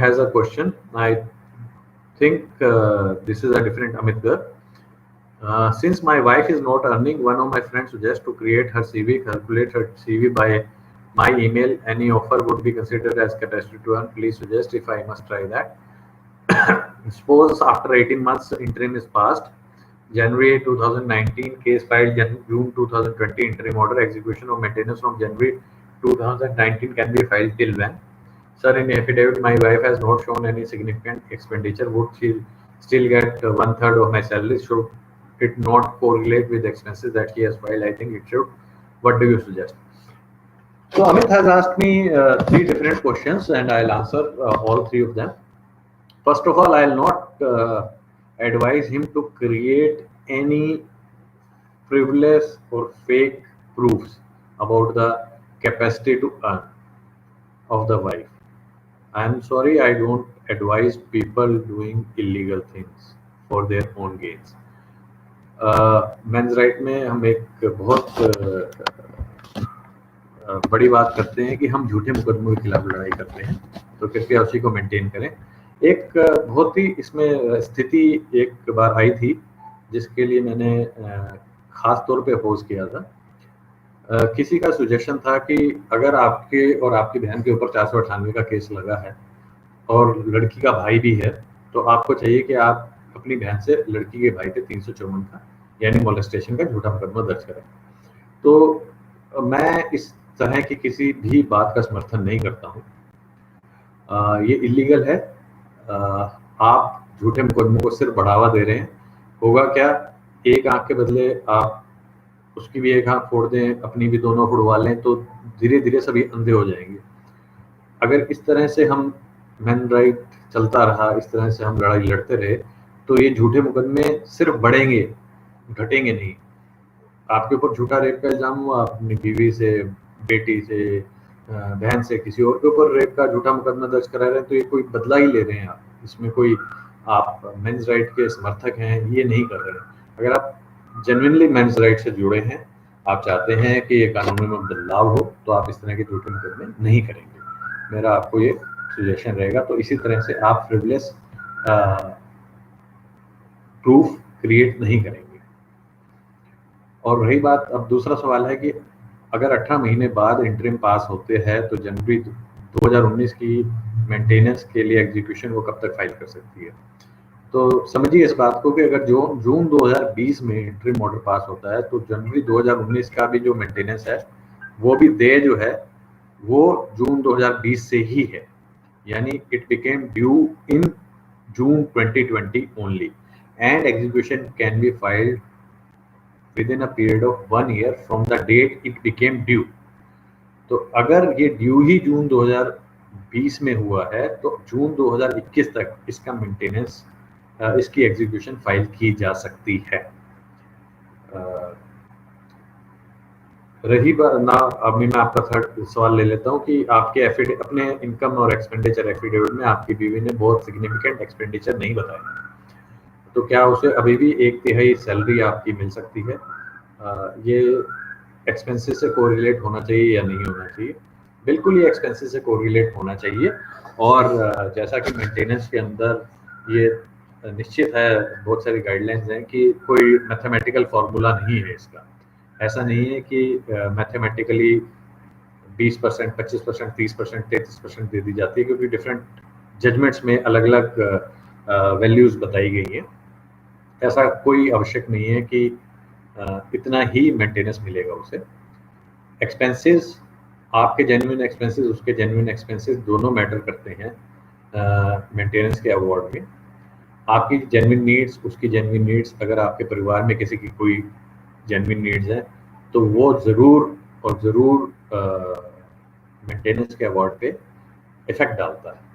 has a question. I think this is a different Amit Gar. Since my wife is not earning, one of my friends suggests to create her CV, calculate her CV by my email. Any offer would be considered as catastrophe to earn. Please suggest if I must try that. Suppose after 18 months interim is passed, January 2019, case filed June 2020, interim order, execution of maintenance from January 2019 can be filed till when? Sir, in affidavit, my wife has not shown any significant expenditure. Would she still get one-third of my salary? Should it not correlate with the expenses that he has filed? I think it should. What do you suggest? So Amit has asked me three different questions, and I'll answer all three of them. First of all, I'll not advise him to create any frivolous or fake proofs about the capacity to earn of the wife. I'm sorry, I don't advise people doing illegal things for their own gains. Men's right में हम एक बहुत बड़ी बात करते हैं कि हम झूठे मुकदमों के खिलाफ लड़ाई करते हैं, तो कृपया उसी को मेंटेन करें। एक बहुत ही इसमें स्थिति एक बार आई थी जिसके लिए मैंने खास तौर पे अपोज किया था। किसी का सुजेशन था कि अगर आपके और आपकी बहन के ऊपर 498 का केस लगा है और लड़की का भाई भी है, तो आपको चाहिए कि आप अपनी बहन से लड़की के भाई पे 354 का यानी मोलेस्टेशन का झूठा मुकदमा दर्ज करें। तो मैं इस तरह की किसी भी बात का समर्थन नहीं करता हूँ। ये इलीगल है। आप झूठे मुकदमों को सिर्फ बढ़ावा दे रहे हैं। होगा क्या, एक आंख के बदले आप उसकी भी एक आंख फोड़ दें, अपनी भी दोनों फोड़वा लें, तो धीरे धीरे सभी अंधे हो जाएंगे। अगर इस तरह से हम मैन राइट चलता रहा, इस तरह से हम लड़ाई लड़ते रहे, तो ये झूठे मुकदमे सिर्फ बढ़ेंगे, घटेंगे नहीं। आपके ऊपर झूठा रेप का इल्जाम हुआ, अपनी बीवी से, बेटी से, बहन से, किसी और के ऊपर रेप का झूठा मुकदमा दर्ज करा रहे हैं, तो ये कोई बदला ही ले रहे हैं आप। इसमें कोई आप मेंस राइट के समर्थक हैं ये नहीं कर रहे हैं। अगर आप जेन्युइनली मेंस राइट से जुड़े हैं, आप चाहते हैं कि ये कानून में बदलाव हो, तो आप इस तरह के झूठे मुकदमे नहीं करेंगे। मेरा आपको ये सजेशन रहेगा। तो इसी तरह से आप फ्रिवलेस प्रूफ क्रिएट नहीं करेंगे। और रही बात, अब दूसरा सवाल है कि अगर 18 महीने बाद इंटरिम पास होते हैं तो जनवरी 2019 की मेंटेनेंस के लिए एग्जीक्यूशन वो कब तक फाइल कर सकती है। तो समझिए इस बात को कि अगर जून 2020 में इंटरिम ऑर्डर पास होता है तो जनवरी 2019 का भी जो मेंटेनेंस है वो भी देय जो है वो जून 2020 से ही है, यानी it became due in June 2020 only and execution can be filed within a period of 1 year from the date it became due। तो अगर ये ड्यू ही जून 2020 में हुआ है तो जून 2021 तक इसका मेंटेनेंस, इसकी एग्जीक्यूशन फाइल की जा सकती है। रही बात ना, अभी मैं आपका थर्ड सवाल ले लेता हूँ कि आपके अपने इनकम और एक्सपेंडिचर एफिडेविट में आपकी बीवी ने बहुत सिग्निफिकेंट एक्सपेंडिचर नहीं बताया, तो क्या उसे अभी भी 1/3 सैलरी आपकी मिल सकती है? ये एक्सपेंसेस से कोरिलेट होना चाहिए या नहीं होना चाहिए? बिल्कुल ये एक्सपेंसेस से कोरिलेट होना चाहिए। और जैसा कि मेंटेनेंस के अंदर ये निश्चित है, बहुत सारी गाइडलाइंस हैं कि कोई मैथमेटिकल फॉर्मूला नहीं है इसका। ऐसा नहीं है कि मैथमेटिकली 20%, 25%, 30%, 33% दे दी जाती है, क्योंकि डिफरेंट जजमेंट्स में अलग अलग वैल्यूज बताई गई हैं। ऐसा कोई आवश्यक नहीं है कि इतना ही मेंटेनेंस मिलेगा उसे। एक्सपेंसेस, आपके जेन्युइन एक्सपेंसेस, उसके जेन्युइन एक्सपेंसेस दोनों मैटर करते हैं मेंटेनेंस के अवार्ड में। आपकी जेन्युइन नीड्स, उसकी जेन्युइन नीड्स, अगर आपके परिवार में किसी की कोई जेन्युइन नीड्स हैं तो वो ज़रूर और ज़रूर मेंटेनेंस के अवार्ड पे इफेक्ट डालता है।